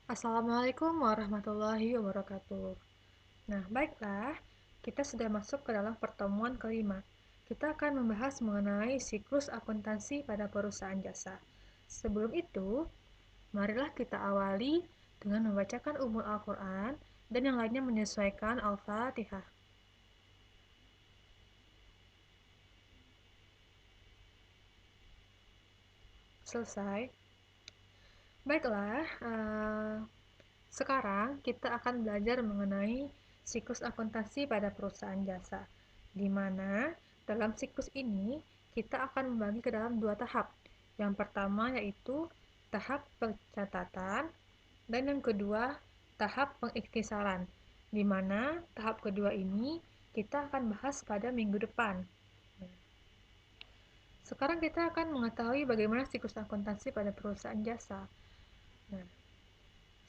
Assalamualaikum warahmatullahi wabarakatuh. Nah, baiklah, kita sudah masuk ke dalam pertemuan kelima. Kita akan membahas mengenai siklus akuntansi pada perusahaan jasa. Sebelum itu, marilah kita awali dengan membacakan umul Al-Quran dan yang lainnya menyesuaikan Al-Fatihah. Selesai. Baiklah, sekarang kita akan belajar mengenai siklus akuntansi pada perusahaan jasa, di mana dalam siklus ini kita akan membagi ke dalam dua tahap. Yang pertama yaitu tahap pencatatan dan yang kedua tahap pengiktisaran, di mana tahap kedua ini kita akan bahas pada minggu depan. Sekarang kita akan mengetahui bagaimana siklus akuntansi pada perusahaan jasa. Nah,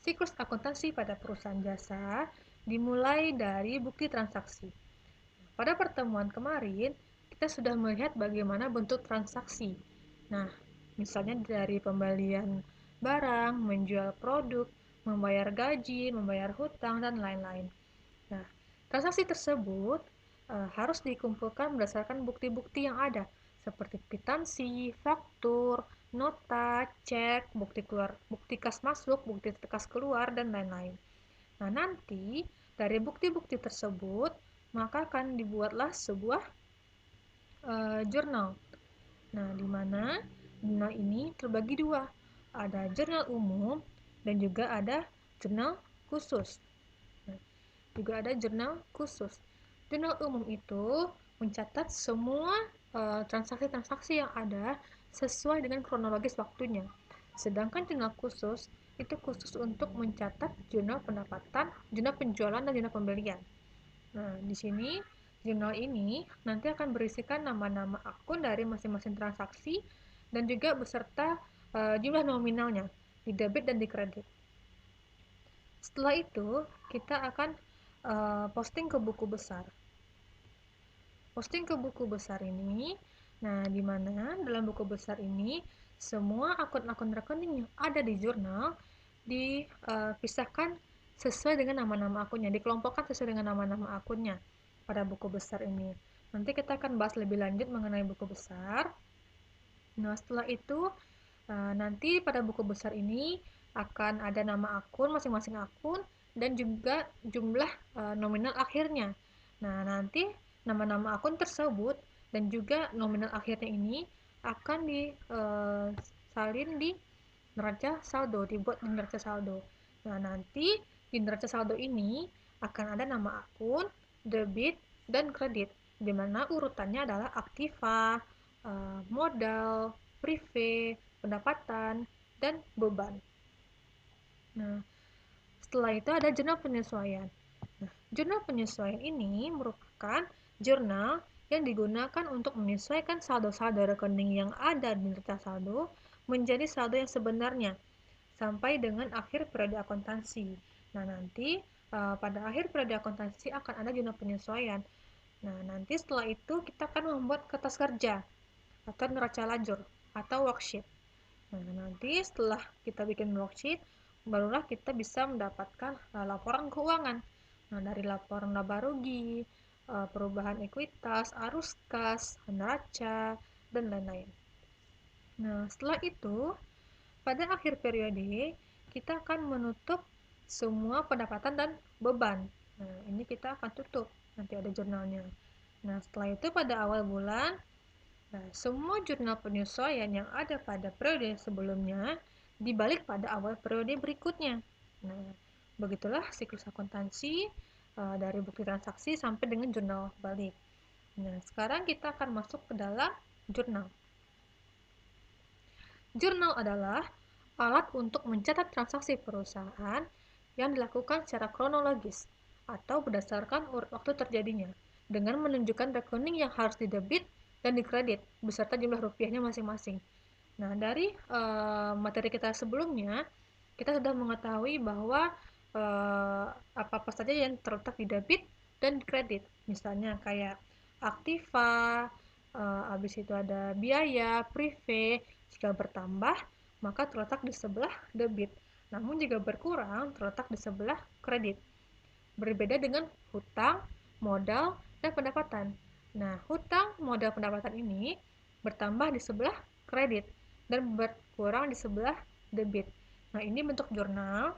siklus akuntansi pada perusahaan jasa dimulai dari bukti transaksi. Pada pertemuan kemarin, kita sudah melihat bagaimana bentuk transaksi. Nah, misalnya dari pembelian barang, menjual produk, membayar gaji, membayar hutang, dan lain-lain. Nah, transaksi tersebut harus dikumpulkan berdasarkan bukti-bukti yang ada, seperti kwitansi, faktur, nota, cek, bukti kas masuk, bukti kas keluar, dan lain-lain. Nah, nanti dari bukti-bukti tersebut, maka akan dibuatlah sebuah jurnal. Nah, di mana jurnal ini terbagi dua. Ada jurnal umum dan juga ada jurnal khusus. Nah, juga ada jurnal khusus. Jurnal umum itu mencatat semua transaksi-transaksi yang ada sesuai dengan kronologis waktunya. Sedangkan jurnal khusus itu khusus untuk mencatat jurnal pendapatan, jurnal penjualan, dan jurnal pembelian. Nah, di sini jurnal ini nanti akan berisikan nama-nama akun dari masing-masing transaksi dan juga beserta jumlah nominalnya di debit dan di kredit. Setelah itu, kita akan posting ke buku besar. Posting ke buku besar ini, nah di mana dalam buku besar ini semua akun-akun rekening yang ada di jurnal dipisahkan sesuai dengan nama-nama akunnya, dikelompokkan sesuai dengan nama-nama akunnya pada buku besar ini. Nanti kita akan bahas lebih lanjut mengenai buku besar. Nah, setelah itu nanti pada buku besar ini akan ada nama akun, masing-masing akun, dan juga jumlah nominal akhirnya. Nah, nanti nama-nama akun tersebut dan juga nominal akhirnya ini akan disalin di neraca saldo, dibuat di neraca saldo. Nah, nanti di neraca saldo ini akan ada nama akun, debit, dan kredit, di mana urutannya adalah aktiva, modal, prive, pendapatan, dan beban. Nah, setelah itu ada jurnal penyesuaian. Nah, jurnal penyesuaian ini merupakan jurnal yang digunakan untuk menyesuaikan saldo-saldo rekening yang ada di neraca saldo menjadi saldo yang sebenarnya sampai dengan akhir periode akuntansi. Nah, nanti pada akhir periode akuntansi akan ada jurnal penyesuaian. Nah, nanti setelah itu kita akan membuat kertas kerja atau neraca lajur atau worksheet. Nah, nanti setelah kita bikin worksheet, barulah kita bisa mendapatkan laporan keuangan. Nah, dari laporan laba rugi, perubahan ekuitas, arus kas, neraca, dan lain-lain. Nah, setelah itu, pada akhir periode, kita akan menutup semua pendapatan dan beban. Nah, ini kita akan tutup, nanti ada jurnalnya. Nah, setelah itu pada awal bulan, nah, semua jurnal penyesuaian yang ada pada periode sebelumnya dibalik pada awal periode berikutnya. Nah, begitulah siklus akuntansi dari bukti transaksi sampai dengan jurnal balik. Nah, sekarang kita akan masuk ke dalam jurnal. Jurnal adalah alat untuk mencatat transaksi perusahaan yang dilakukan secara kronologis atau berdasarkan urut waktu terjadinya, dengan menunjukkan rekening yang harus didebit dan dikredit beserta jumlah rupiahnya masing-masing. Nah, dari materi kita sebelumnya, kita sudah mengetahui bahwa apa-apa saja yang terletak di debit dan di kredit. Misalnya kayak aktiva, habis itu ada biaya, prive, jika bertambah, maka terletak di sebelah debit. namun jika berkurang terletak di sebelah kredit. Berbeda dengan hutang, modal, dan pendapatan. Nah, hutang, modal, pendapatan ini bertambah di sebelah kredit dan berkurang di sebelah debit. Nah, ini bentuk jurnal,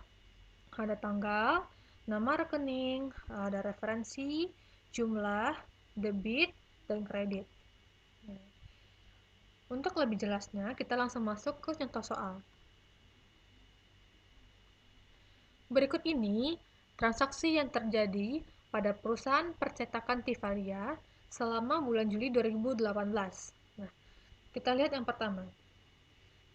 ada tanggal, nama rekening, ada referensi, jumlah, debit, dan kredit. Untuk lebih jelasnya, kita langsung masuk ke contoh soal. Berikut ini transaksi yang terjadi pada perusahaan percetakan Tifalia selama bulan Juli 2018. Nah, kita lihat yang pertama.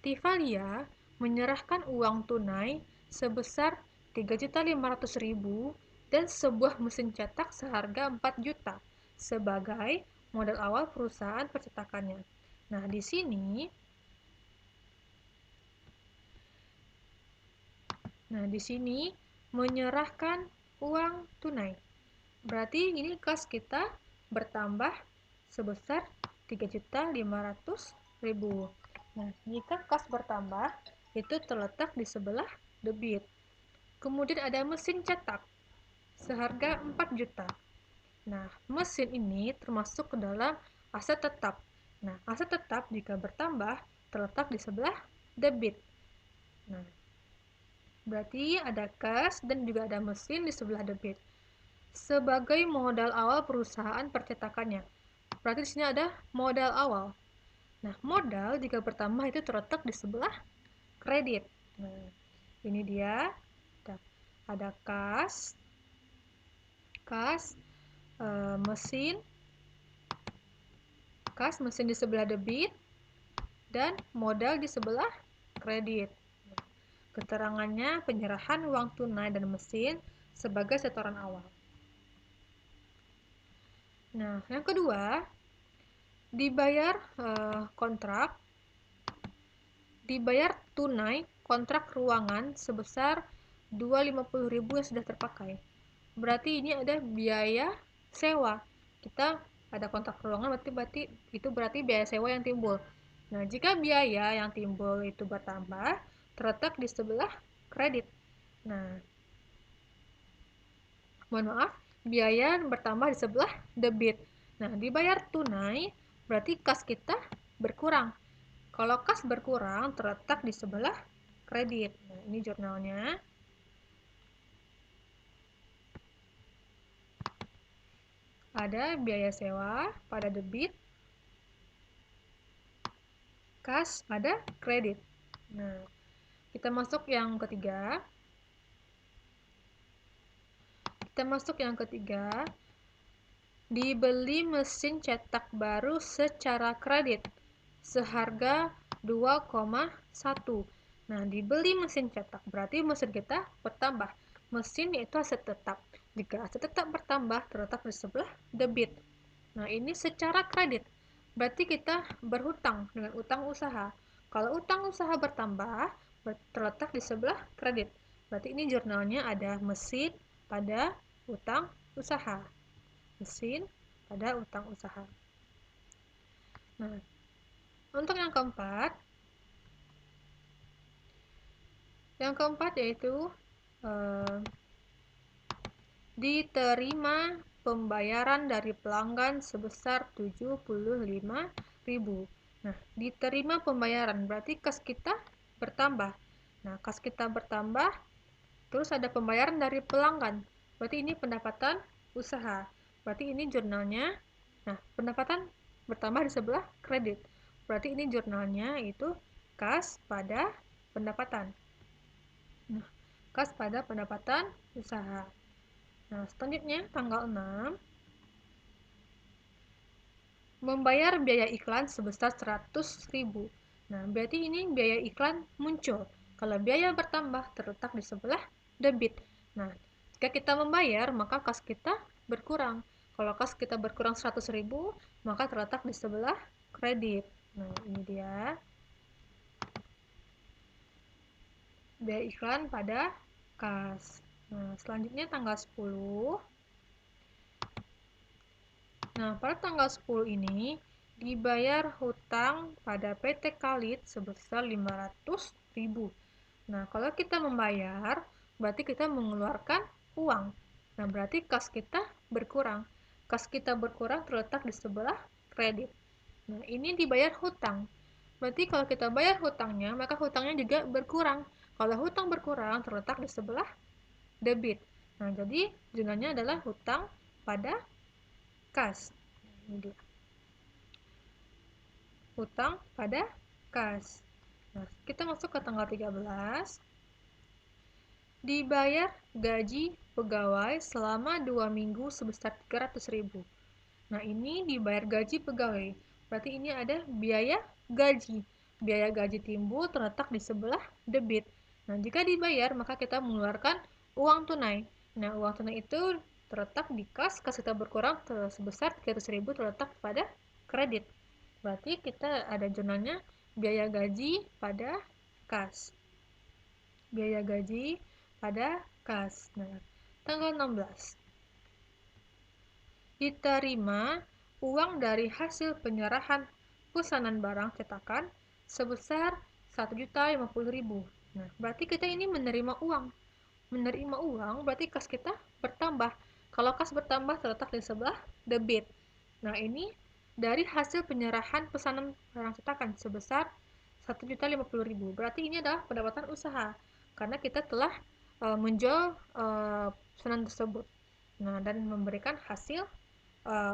Tifalia menyerahkan uang tunai sebesar 3.500.000 dan sebuah mesin cetak seharga 4 juta sebagai modal awal perusahaan percetakannya. Nah, di sini menyerahkan uang tunai. Berarti ini kas kita bertambah sebesar 3.500.000. Nah, jika kas bertambah, itu terletak di sebelah debit. Kemudian ada mesin cetak seharga 4 juta. Nah, mesin ini termasuk ke dalam aset tetap. Nah, aset tetap jika bertambah terletak di sebelah debit. Nah, berarti ada kas dan juga ada mesin di sebelah debit. Sebagai modal awal perusahaan percetakannya. Berarti di sini ada modal awal. Nah, modal jika bertambah itu terletak di sebelah kredit. Nah, ini dia. Ada kas, mesin, mesin di sebelah debit, dan modal di sebelah kredit. Keterangannya penyerahan uang tunai dan mesin sebagai setoran awal. Nah, yang kedua, dibayar tunai kontrak ruangan sebesar 250.000 yang sudah terpakai. Berarti ini ada biaya sewa. Kita ada kontrak ruangan, berarti biaya sewa yang timbul. Nah, jika biaya yang timbul itu bertambah, terletak di sebelah kredit. Nah, mohon maaf, biaya bertambah di sebelah debit. Nah, dibayar tunai, berarti kas kita berkurang. Kalau kas berkurang, terletak di sebelah kredit. Nah, ini jurnalnya. Ada biaya sewa pada debit, kas pada kredit. Nah, kita masuk yang ketiga. Dibeli mesin cetak baru secara kredit seharga 2,1. Nah, dibeli mesin cetak berarti mesin kita bertambah. Mesin yaitu aset tetap. Jika aset tetap bertambah, terletak di sebelah debit. Nah, ini secara kredit. Berarti kita berhutang dengan utang usaha. Kalau utang usaha bertambah, terletak di sebelah kredit. Berarti ini jurnalnya ada mesin pada utang usaha. Mesin pada utang usaha. Nah, untuk yang keempat yaitu diterima pembayaran dari pelanggan sebesar 75.000. Nah, diterima pembayaran berarti kas kita bertambah. Nah, kas kita bertambah, terus ada pembayaran dari pelanggan. Berarti ini pendapatan usaha. Berarti ini jurnalnya. Nah, pendapatan bertambah di sebelah kredit. Berarti ini jurnalnya itu kas pada pendapatan. Nah, kas pada pendapatan usaha. Nah, selanjutnya tanggal 6 membayar biaya iklan sebesar 100.000. Nah, berarti ini biaya iklan muncul. Kalau biaya bertambah terletak di sebelah debit. Nah, jika kita membayar, maka kas kita berkurang. Kalau kas kita berkurang 100.000, maka terletak di sebelah kredit. Nah, ini dia. Biaya iklan pada kas. Nah, selanjutnya tanggal 10. Nah, pada tanggal 10 ini dibayar hutang pada PT Khalid sebesar 500.000. Nah, kalau kita membayar, berarti kita mengeluarkan uang. Nah, berarti kas kita berkurang. Kas kita berkurang terletak di sebelah kredit. Nah, ini dibayar hutang. Berarti kalau kita bayar hutangnya, maka hutangnya juga berkurang. Kalau hutang berkurang, terletak di sebelah debit. Nah, jadi jumlahnya adalah hutang pada kas. Ini dia. Hutang pada kas. Nah, kita masuk ke tanggal 13. Dibayar gaji pegawai selama 2 minggu sebesar 300.000. Nah, ini dibayar gaji pegawai. Berarti ini ada biaya gaji. Biaya gaji timbul terletak di sebelah debit. Nah, jika dibayar, maka kita mengeluarkan uang tunai. Nah, uang tunai itu terletak di kas kita berkurang sebesar 300.000 terletak pada kredit. Berarti kita ada jurnalnya biaya gaji pada kas. Biaya gaji pada kas. Nah, tanggal 16. Diterima uang dari hasil penyerahan pesanan barang cetakan sebesar 1.050.000. Nah, berarti kita ini menerima uang. Menerima uang berarti kas kita bertambah. Kalau kas bertambah terletak di sebelah debit. Nah, ini dari hasil penyerahan pesanan barang cetakan sebesar 1.050.000. Berarti ini adalah pendapatan usaha karena kita telah menjual pesanan tersebut. Nah, dan memberikan hasil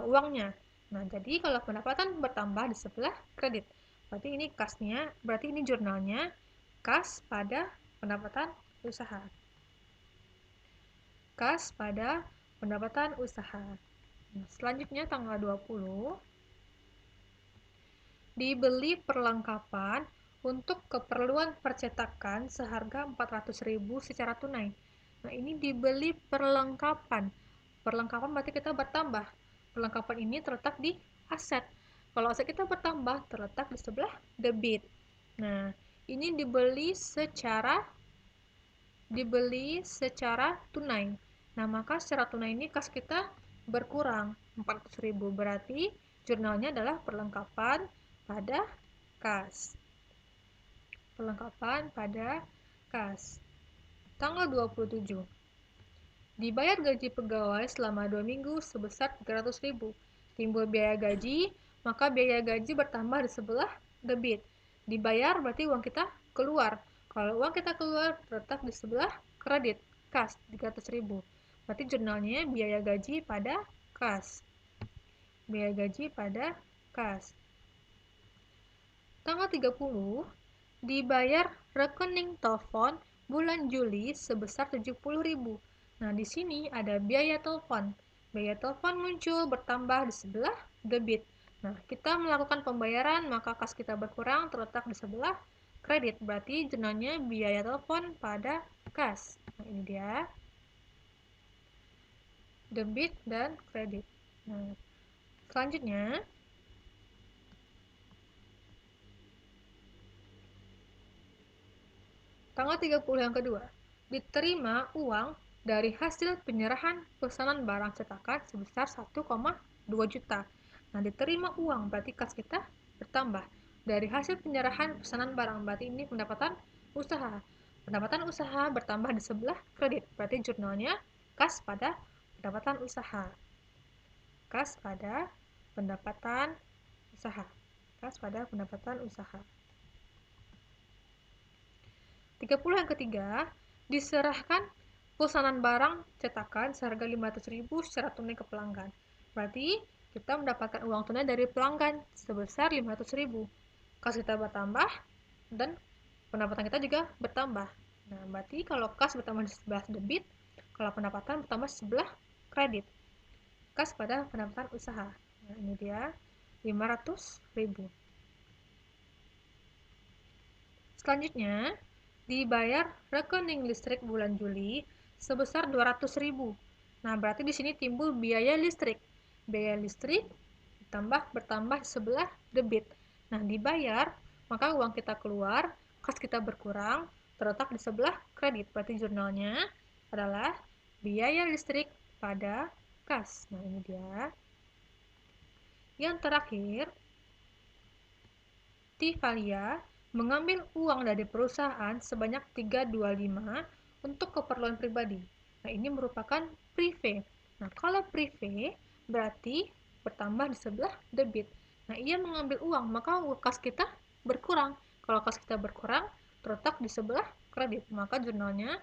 uangnya. Nah, jadi kalau pendapatan bertambah di sebelah kredit. Berarti ini kasnya, berarti ini jurnalnya kas pada pendapatan usaha. Kas pada pendapatan usaha. Nah, selanjutnya tanggal 20. Dibeli perlengkapan untuk keperluan percetakan seharga 400.000 secara tunai. Nah, ini dibeli perlengkapan. Perlengkapan berarti kita bertambah. Perlengkapan ini terletak di aset. Kalau aset kita bertambah, terletak di sebelah debit. Nah, ini dibeli secara tunai. Nah, maka secara tunai ini kas kita berkurang 400.000. Berarti jurnalnya adalah perlengkapan pada kas. Perlengkapan pada kas. Tanggal 27. Dibayar gaji pegawai selama 2 minggu sebesar 300.000. Timbul biaya gaji, maka biaya gaji bertambah di sebelah debit. Dibayar berarti uang kita keluar. Kalau uang kita keluar terletak di sebelah kredit, kas 300.000. Berarti jurnalnya biaya gaji pada kas. Biaya gaji pada kas. Tanggal 30 dibayar rekening telepon bulan Juli sebesar 70.000. Nah, di sini ada biaya telepon. Biaya telepon muncul bertambah di sebelah debit. Nah, kita melakukan pembayaran, maka kas kita berkurang terletak di sebelah kredit. Berarti jurnalnya biaya telepon pada kas. Nah, ini dia. Debit dan kredit. Nah, selanjutnya tanggal 30 yang kedua, diterima uang dari hasil penyerahan pesanan barang cetakan sebesar 1,2 juta. Nah, diterima uang berarti kas kita bertambah. Dari hasil penyerahan pesanan barang berarti ini pendapatan usaha. Pendapatan usaha bertambah di sebelah kredit. Berarti jurnalnya kas pada pendapatan usaha. Kas pada pendapatan usaha. Kas pada pendapatan usaha. 30 yang ketiga, diserahkan pesanan barang cetakan seharga 500.000 secara tunai ke pelanggan. Berarti kita mendapatkan uang tunai dari pelanggan sebesar 500.000. Kas kita bertambah dan pendapatan kita juga bertambah. Nah, berarti kalau kas bertambah di sebelah debit, kalau pendapatan bertambah di sebelah kredit. Kas pada pendapatan usaha. Nah, ini dia 500.000. Selanjutnya, dibayar rekening listrik bulan Juli sebesar 200.000. Nah, berarti di sini timbul biaya listrik. Biaya listrik bertambah sebelah debit. Nah, dibayar, maka uang kita keluar, kas kita berkurang, terletak di sebelah kredit. Berarti jurnalnya adalah biaya listrik pada kas. Nah, ini dia. Yang terakhir, Tifalia mengambil uang dari perusahaan sebanyak 325 untuk keperluan pribadi. Nah, ini merupakan privé. Nah, kalau privé berarti bertambah di sebelah debit. Nah, ia mengambil uang, maka kas kita berkurang. Kalau kas kita berkurang, terletak di sebelah kredit. Maka jurnalnya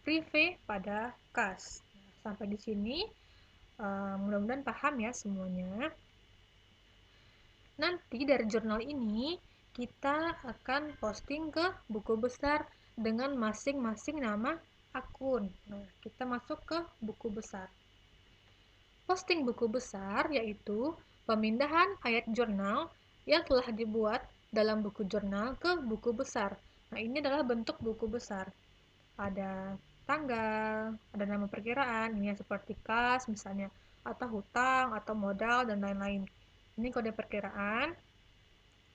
privé pada kas. Nah, sampai di sini mudah-mudahan paham ya semuanya. Nanti dari jurnal ini kita akan posting ke buku besar dengan masing-masing nama akun. Nah, kita masuk ke buku besar. Posting buku besar yaitu pemindahan ayat jurnal yang telah dibuat dalam buku jurnal ke buku besar. Nah, ini adalah bentuk buku besar. Ada tanggal, ada nama perkiraan, ini seperti kas misalnya, atau hutang, atau modal, dan lain-lain. Ini kode perkiraan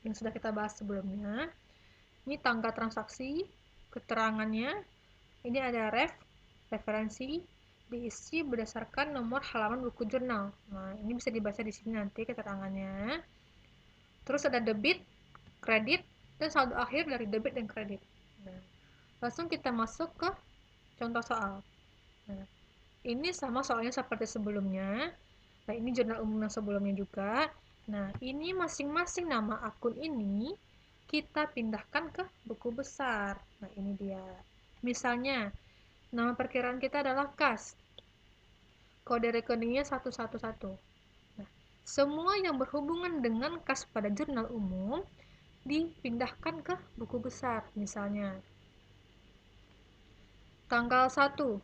yang sudah kita bahas sebelumnya. Ini tanggal transaksi, keterangannya, ini ada referensi, diisi berdasarkan nomor halaman buku jurnal. Nah, ini bisa dibaca di sini nanti keterangannya. Terus ada debit, kredit, dan saldo akhir dari debit dan kredit. Nah, langsung kita masuk ke contoh soal. Nah, ini sama soalnya seperti sebelumnya. Nah, ini jurnal umum yang sebelumnya juga. Nah, ini masing-masing nama akun ini kita pindahkan ke buku besar. Nah, ini dia. Misalnya, nama perkiraan kita adalah kas. Kode rekeningnya 111. Nah, semua yang berhubungan dengan kas pada jurnal umum dipindahkan ke buku besar. Misalnya, tanggal 1.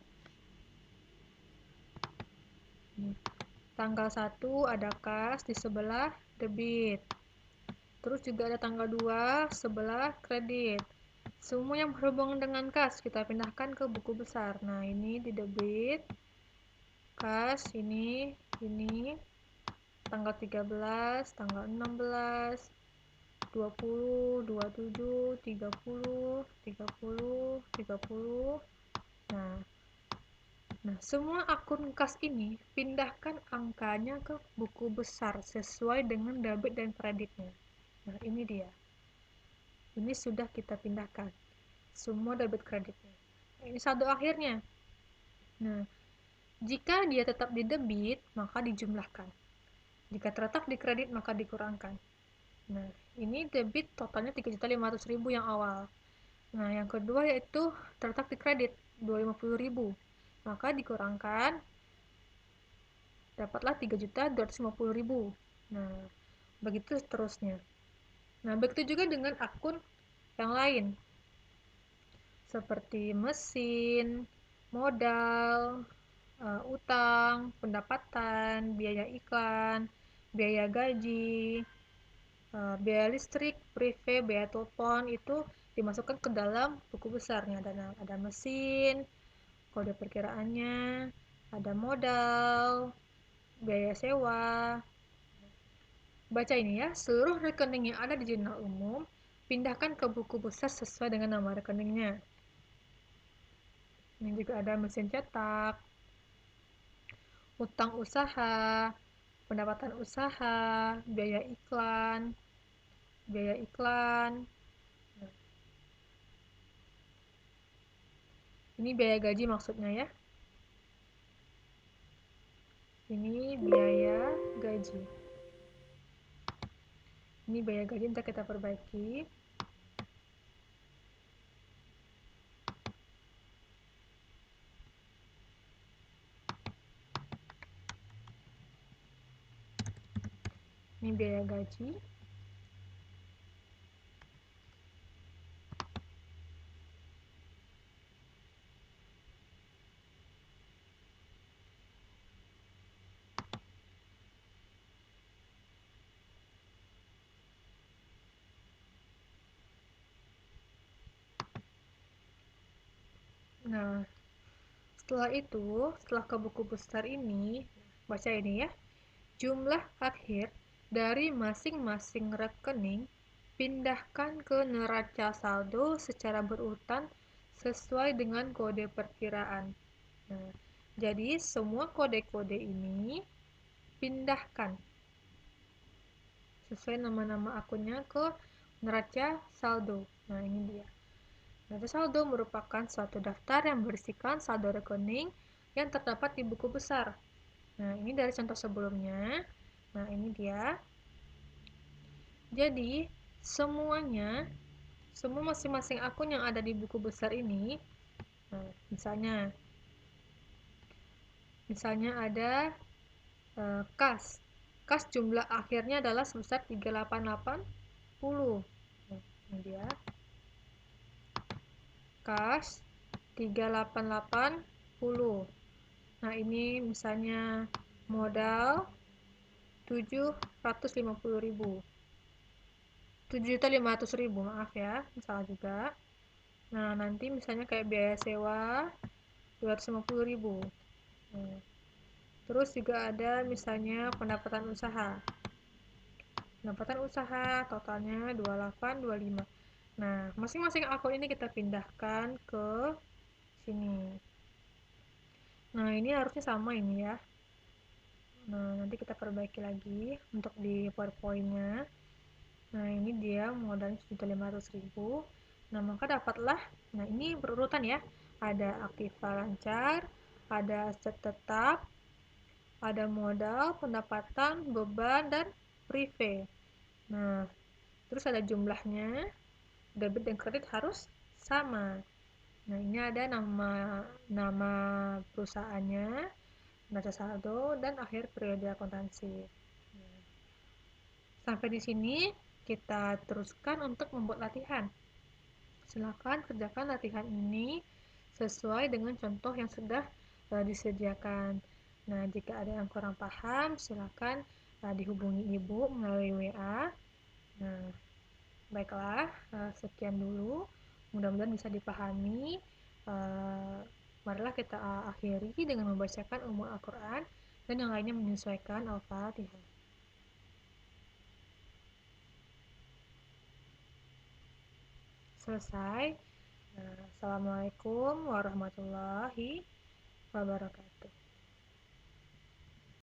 Tanggal 1 ada kas di sebelah debit. Terus juga ada tanggal 2 sebelah kredit. Semua yang berhubungan dengan kas kita pindahkan ke buku besar. Nah, ini di debit, kas, ini, tanggal 13, tanggal 16, 20, 27, 30, 30, 30. Nah, semua akun kas ini pindahkan angkanya ke buku besar sesuai dengan debit dan kreditnya. Nah, ini dia. Ini sudah kita pindahkan. Semua debit kreditnya. Nah, ini saldo akhirnya. Nah, jika dia tetap di debit, maka dijumlahkan. Jika terletak di kredit, maka dikurangkan. Nah, ini debit totalnya 3.500.000 yang awal. Nah, yang kedua yaitu terletak di kredit 250.000. Maka dikurangkan dapatlah 3.250.000. Nah, begitu seterusnya. Nah, begitu juga dengan akun yang lain seperti mesin, modal, utang, pendapatan, biaya iklan, biaya gaji, biaya listrik, privé, biaya telepon itu dimasukkan ke dalam buku besarnya. Ada mesin, kode perkiraannya, ada modal, biaya sewa. Baca ini ya, seluruh rekening yang ada di jurnal umum pindahkan ke buku besar sesuai dengan nama rekeningnya. Ini juga ada mesin cetak, utang usaha, pendapatan usaha, biaya iklan, biaya iklan. Ini biaya gaji maksudnya ya. Ini biaya gaji. Ini biaya gaji, ntar kita perbaiki. Ini biaya gaji. Nah, setelah ke buku besar ini, baca ini ya. Jumlah akhir dari masing-masing rekening pindahkan ke neraca saldo secara berurutan sesuai dengan kode perkiraan. Nah, jadi semua kode-kode ini pindahkan sesuai nama-nama akunnya ke neraca saldo. Nah, ini dia. Neraca saldo merupakan suatu daftar yang berisikan saldo rekening yang terdapat di buku besar. Nah, ini dari contoh sebelumnya. Nah, ini dia. Jadi, semua masing-masing akun yang ada di buku besar ini, nah, misalnya ada kas. Kas jumlah akhirnya adalah sebesar 3880. Nah, ini dia. Kas 3880. Nah, ini misalnya modal 750.000. 7.500.000, maaf ya, salah juga. Nah, nanti misalnya kayak biaya sewa 250.000. Nah, terus juga ada misalnya pendapatan usaha. Pendapatan usaha totalnya 2825. Nah, masing-masing akun ini kita pindahkan ke sini. Nah, ini harusnya sama ini ya. Nah, nanti kita perbaiki lagi untuk di PowerPoint-nya. Nah, ini dia modalnya 7.500.000. Nah, maka dapatlah, nah ini berurutan ya. Ada aktiva lancar, ada aset tetap, ada modal, pendapatan, beban, dan prive. Nah, terus ada jumlahnya, debit dan kredit harus sama. Nah, ini ada nama perusahaannya, neraca saldo, dan akhir periode akuntansi. Nah, sampai di sini kita teruskan untuk membuat latihan. Silakan kerjakan latihan ini sesuai dengan contoh yang sudah disediakan. Nah, jika ada yang kurang paham, silakan dihubungi ibu melalui WA. Nah, baiklah, sekian dulu. Mudah-mudahan bisa dipahami. Marilah kita akhiri dengan membacakan Ummul Al-Quran dan yang lainnya menyesuaikan Al-Fatihah. Selesai. Assalamualaikum warahmatullahi wabarakatuh.